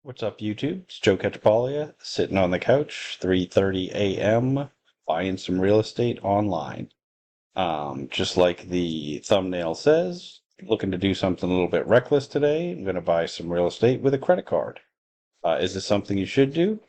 What's up, YouTube? It's Joe Catrapalia, sitting on the couch, 3:30 a.m., buying some real estate online. Just like the thumbnail says, looking to do something a little bit reckless today. I'm going to buy some real estate with a credit card. Is this something you should do?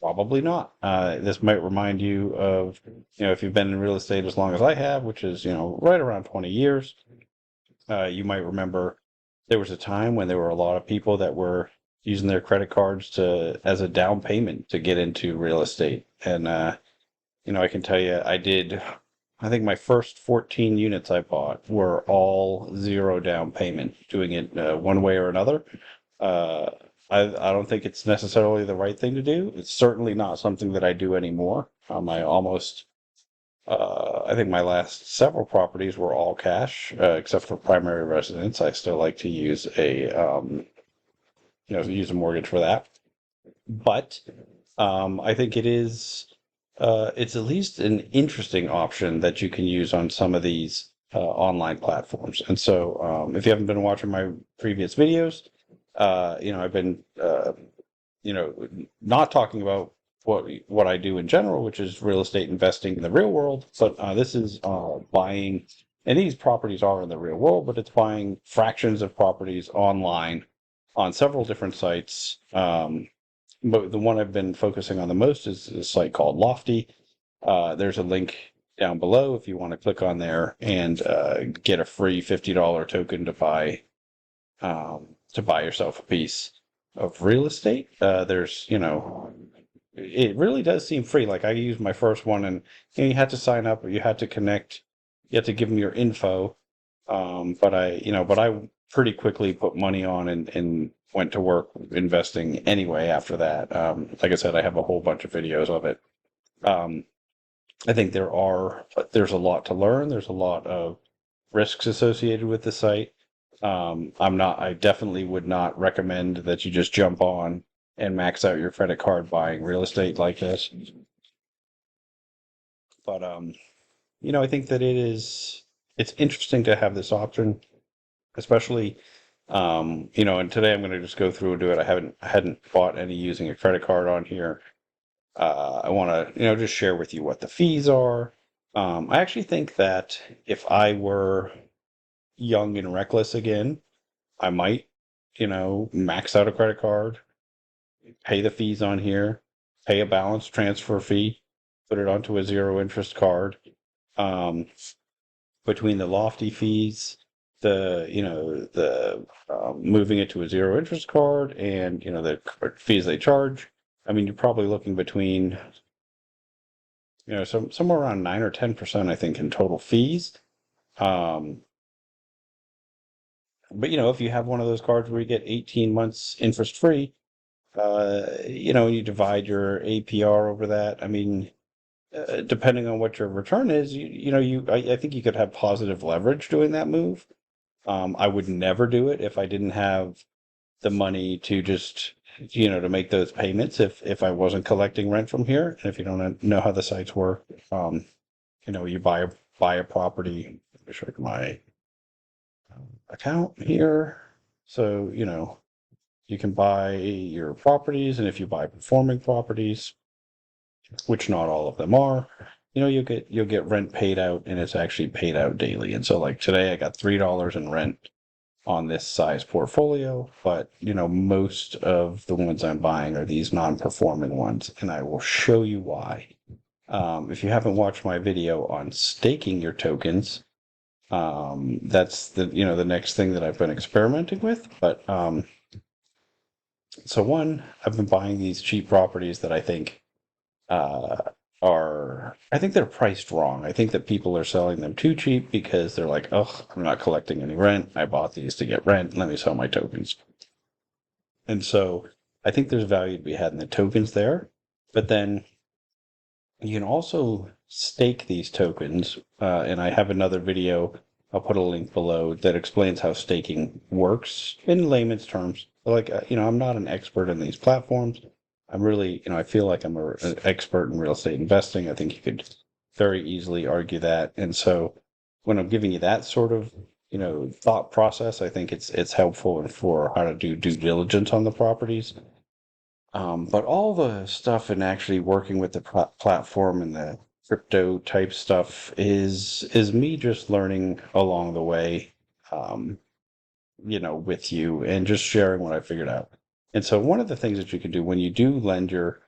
Probably not. This might remind you of, if you've been in real estate as long as I have, which is, right around 20 years, you might remember there was a time when there were a lot of people that were using their credit cards to as a down payment to get into real estate. And I can tell you, I think my first 14 units I bought were all zero down payment, doing it one way or another. Uh, I don't think it's necessarily the right thing to do. It's certainly not something that I do anymore. I think my last several properties were all cash, except for primary residence. I still like to use use a mortgage for that. But I think it's at least an interesting option that you can use on some of these online platforms. And so, if you haven't been watching my previous videos, I've been, not talking about what I do in general, which is real estate investing in the real world. But this is buying, and these properties are in the real world, but it's buying fractions of properties online on several different sites. But the one I've been focusing on the most is a site called Lofty. There's a link down below if you want to click on there and get a free $50 token to buy yourself a piece of real estate. It really does seem free. Like I used my first one, and you had to sign up, or you had to connect, you had to give them your info. But I pretty quickly put money on and went to work investing anyway after that. Like I said, I have a whole bunch of videos of it. Um, I think there's a lot to learn. There's a lot of risks associated with the site. I definitely would not recommend that you just jump on and max out your credit card buying real estate like this. But I think that it's interesting to have this option, especially and today I'm going to just go through and do it. I hadn't bought any using a credit card on here. I want to, just share with you what the fees are. I actually think that if I were young and reckless again, I might, max out a credit card, pay the fees on here, pay a balance transfer fee, put it onto a zero interest card. Um, Between the lofty fees, the moving it to a zero interest card, and the fees they charge. I mean, you're probably looking between somewhere around 9 or 10%, I think, in total fees. Um, but if you have one of those cards where you get 18 months interest free, you divide your APR over that. I mean, depending on what your return is, I think you could have positive leverage doing that move. I would never do it if I didn't have the money to just, to make those payments if I wasn't collecting rent from here. And if you don't know how the sites work, you buy a property. Let me show you my account here. So, you can buy your properties, and if you buy performing properties, which not all of them are, you'll get rent paid out, and it's actually paid out daily. And so, like today, I got $3 in rent on this size portfolio, but most of the ones I'm buying are these non-performing ones, and I will show you why. If you haven't watched my video on staking your tokens, that's the next thing that I've been experimenting with. But so one, I've been buying these cheap properties that I think uh, I think they're priced wrong. I think that people are selling them too cheap because they're like, oh, I'm not collecting any rent. I bought these to get rent. Let me sell my tokens. And so I think there's value to be had in the tokens there. But then you can also stake these tokens. And I have another video, I'll put a link below, that explains how staking works in layman's terms. Like, I'm not an expert in these platforms. I'm really, I feel like I'm an expert in real estate investing. I think you could very easily argue that. And so when I'm giving you that sort of, thought process, I think it's helpful for how to do due diligence on the properties. But all the stuff and actually working with the platform and the crypto type stuff is me just learning along the way, um, with you and just sharing what I figured out. And so one of the things that you can do when you do lend your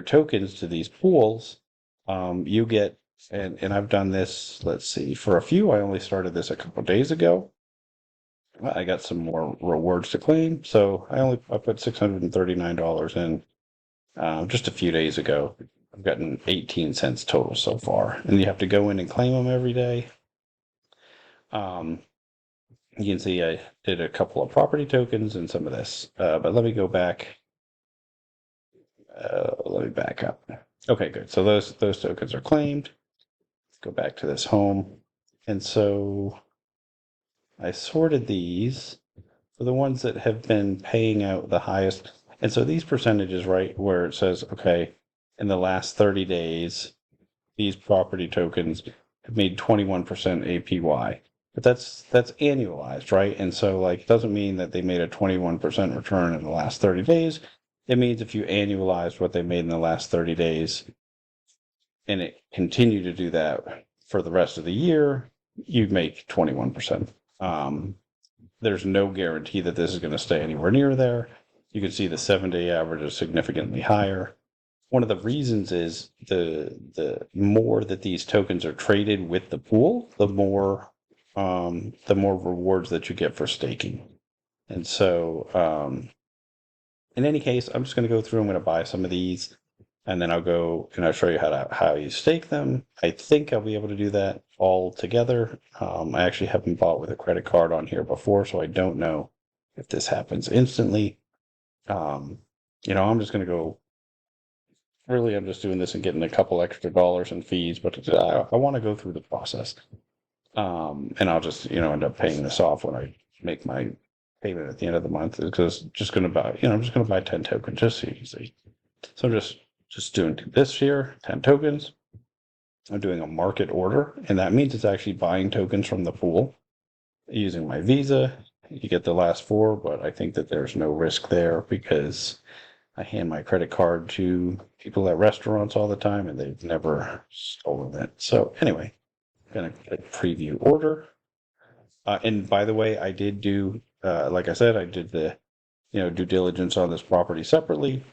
tokens to these pools, you get and I've done this, let's see, for a few, I only started this a couple days ago. I got some more rewards to claim. So I put $639 in just a few days ago. I've gotten 18 cents total so far, and you have to go in and claim them every day. Um, you can see I did a couple of property tokens and some of this, but let me go back. Let me back up. Okay, good. So those tokens are claimed. Let's go back to this home, and so I sorted these for the ones that have been paying out the highest. And so these percentages, right, where it says, okay, in the last 30 days, these property tokens have made 21% APY. But that's annualized, right? And so like it doesn't mean that they made a 21% return in the last 30 days. It means if you annualized what they made in the last 30 days and it continued to do that for the rest of the year, you'd make 21%. There's no guarantee that this is going to stay anywhere near there. You can see the 7-day average is significantly higher. One of the reasons is the more that these tokens are traded with the pool, the more rewards that you get for staking. And so, in any case, I'm just going to go through. I'm going to buy some of these, and then I'll go and I'll show you how you stake them. I think I'll be able to do that all together. I actually haven't bought with a credit card on here before, so I don't know if this happens instantly. Um, I'm just going to go. Really, I'm just doing this and getting a couple extra dollars in fees, but I want to go through the process. And I'll just, end up paying this off when I make my payment at the end of the month because just going to buy, I'm just going to buy 10 tokens just so you can see. So I'm just doing this here, 10 tokens. I'm doing a market order, and that means it's actually buying tokens from the pool using my Visa. You get the last four, but I think that there's no risk there because I hand my credit card to people at restaurants all the time and they've never stolen it. So anyway, I'm gonna click preview order. And by the way, I did do, like I said, I did the, due diligence on this property separately.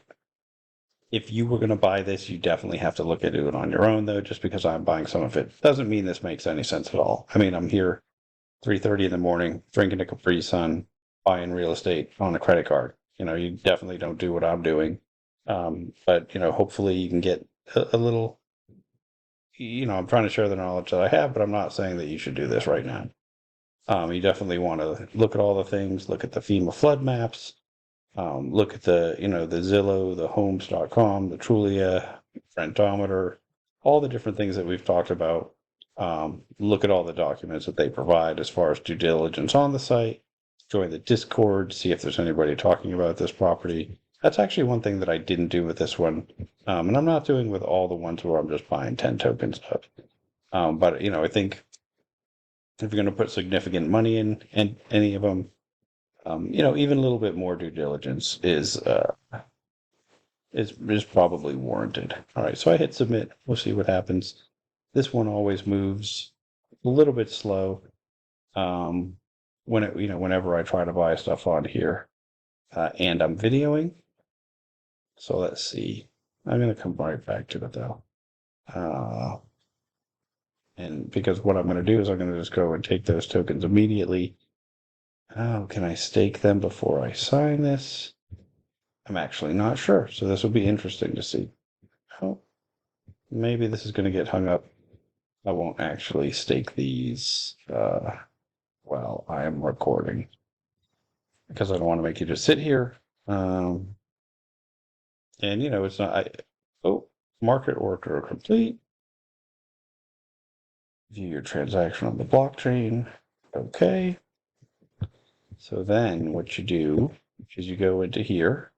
If you were going to buy this, you definitely have to look at it on your own, though. Just because I'm buying some of it doesn't mean this makes any sense at all. I mean, I'm here 3:30 in the morning, drinking a Capri Sun, buying real estate on a credit card. You definitely don't do what I'm doing. But hopefully you can get a little. I'm trying to share the knowledge that I have, but I'm not saying that you should do this right now. You definitely want to look at all the things, look at the FEMA flood maps, look at the Zillow, the Homes.com, the Trulia, Rentometer, all the different things that we've talked about. Look at all the documents that they provide as far as due diligence on the site. Join the Discord, see if there's anybody talking about this property. That's actually one thing that I didn't do with this one. And I'm not doing with all the ones where I'm just buying 10 tokens up. But, I think if you're going to put significant money in any of them, even a little bit more due diligence is probably warranted. All right, so I hit submit. We'll see what happens. This one always moves a little bit slow. Whenever I try to buy stuff on here, and I'm videoing. So let's see. I'm gonna come right back to it though. And because what I'm going to do is I'm going to just go and take those tokens immediately. Oh, can I stake them before I sign this? I'm actually not sure. So this will be interesting to see. Oh, maybe this is going to get hung up. I won't actually stake these while I am recording because I don't want to make you just sit here. And it's not. Market order complete. View your transaction on the blockchain. Okay. So then what you do is you go into here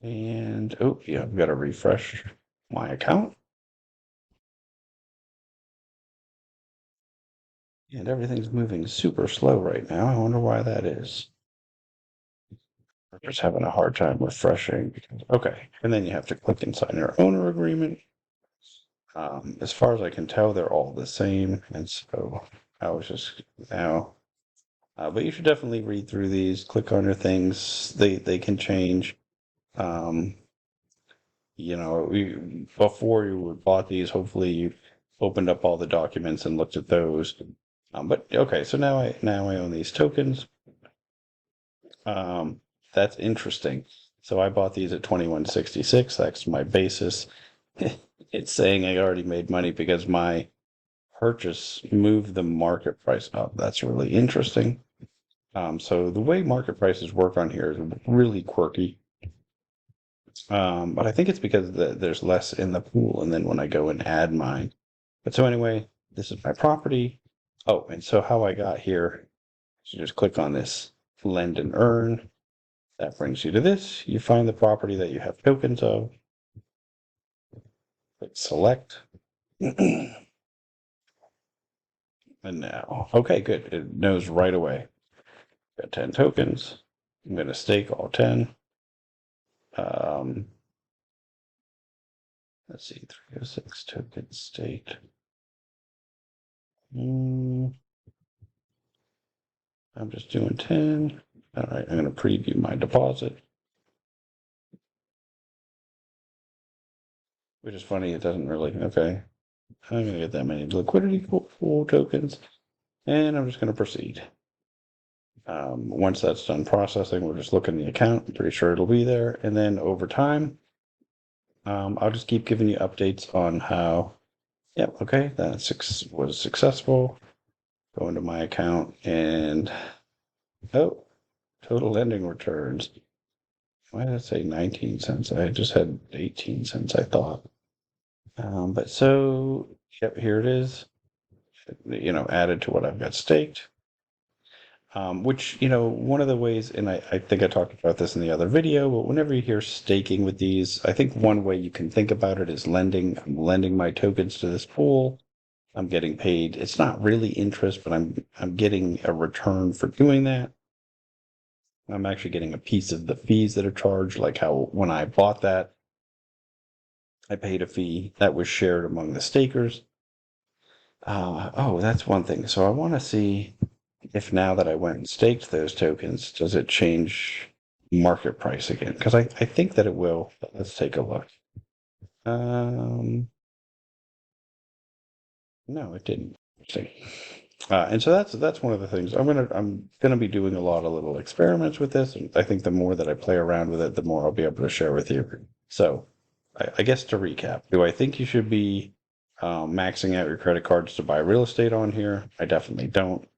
and, I've got to refresh my account. And everything's moving super slow right now. I wonder why that is. Just having a hard time refreshing. Okay, and then you have to click and sign your owner agreement. As far as I can tell, they're all the same, and so I was just now. But you should definitely read through these. Click on your things. They can change. Um, before you bought these, hopefully you opened up all the documents and looked at those. But okay, so now I own these tokens. Um, that's interesting. So I bought these at 21.66. That's my basis. It's saying I already made money because my purchase moved the market price up. That's really interesting. So the way market prices work on here is really quirky. But I think it's because there's less in the pool, and then when I go and add mine. But so anyway, this is my property. Oh, and so how I got here, so just click on this lend and earn. That brings you to this. You find the property that you have tokens of. Click select. And now, okay, good. It knows right away. Got 10 tokens. I'm going to stake all 10. Let's see, 306 tokens staked. I'm just doing 10. All right, I'm going to preview my deposit. Which is funny, it doesn't really, okay. I'm going to get that many liquidity pool tokens, and I'm just going to proceed. Once that's done processing, we'll just look in the account. I'm pretty sure it'll be there. And then over time, I'll just keep giving you updates on how, yep, okay, that was successful. Go into my account and, oh, total lending returns. Why did it say 19 cents? I just had 18 cents, I thought. But so, yep, here it is. Added to what I've got staked. Which, one of the ways, and I think I talked about this in the other video, but whenever you hear staking with these, I think one way you can think about it is lending. I'm lending my tokens to this pool. I'm getting paid. It's not really interest, but I'm getting a return for doing that. I'm actually getting a piece of the fees that are charged, like how when I bought that, I paid a fee that was shared among the stakers. Oh, that's one thing. So I want to see if now that I went and staked those tokens, does it change market price again? Because I think that it will. But let's take a look. No, it didn't. See. And so that's one of the things I'm gonna be doing a lot of little experiments with this, and I think the more that I play around with it, the more I'll be able to share with you. So, I guess to recap, do I think you should be maxing out your credit cards to buy real estate on here? I definitely don't.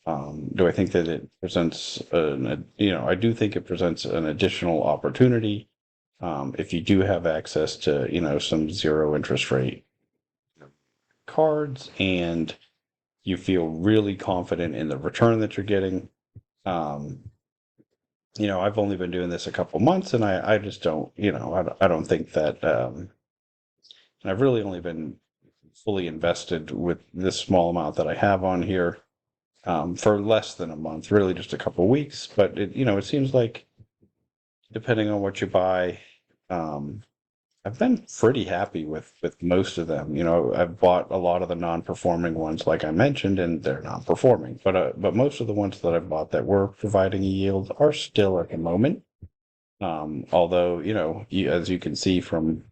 Do I think that it presents I do think it presents an additional opportunity if you do have access to, some zero interest rate cards and you feel really confident in the return that you're getting. Um, I've only been doing this a couple months and I just don't, I don't think that, and I've really only been fully invested with this small amount that I have on here for less than a month, really just a couple weeks. But it seems like depending on what you buy, um, I've been pretty happy with most of them. I've bought a lot of the non-performing ones, like I mentioned, and they're not performing. But most of the ones that I've bought that were providing a yield are still at the moment. Although as you can see from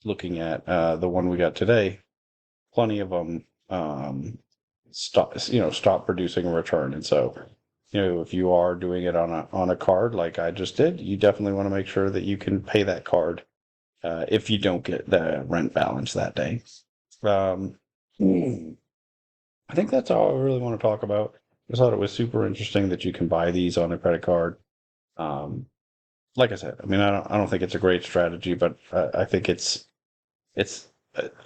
looking at the one we got today, plenty of them stop producing a return. And so, if you are doing it on a card like I just did, you definitely want to make sure that you can pay that card if you don't get the rent balance that day. Um, I think that's all I really want to talk about. I thought it was super interesting that you can buy these on a credit card. Um, like I said, I mean, I don't think it's a great strategy, but I think it's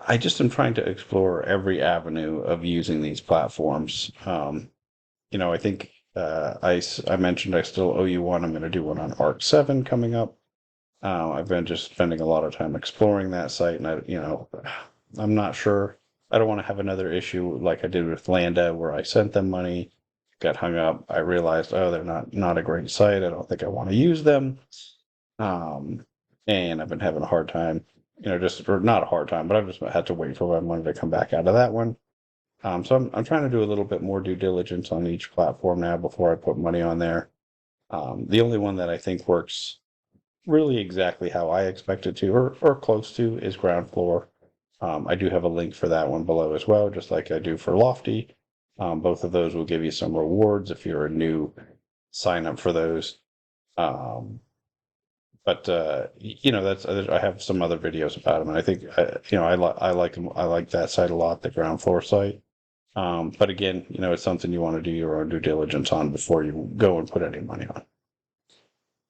I just am trying to explore every avenue of using these platforms. I think I mentioned I still owe you one. I'm going to do one on Arc 7 coming up. I've been just spending a lot of time exploring that site, and I'm not sure. I don't want to have another issue like I did with Landa, where I sent them money got hung up. I realized, oh, they're not a great site. I don't think I want to use them. And I've been having a hard time, or not a hard time, but I've just had to wait for my money to come back out of that one. So I'm trying to do a little bit more due diligence on each platform now before I put money on there. The only one that I think works really exactly how I expect it to, or close to, is Ground Floor. I do have a link for that one below as well, just like I do for Lofty. Both of those will give you some rewards if you're a new sign up for those. But that's I have some other videos about them, and I think I like them. I like that site a lot, the Ground Floor site. But again, it's something you want to do your own due diligence on before you go and put any money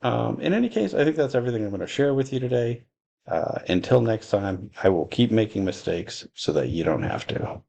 on. In any case, I think that's everything I'm going to share with you today. Until next time, I will keep making mistakes so that you don't have to.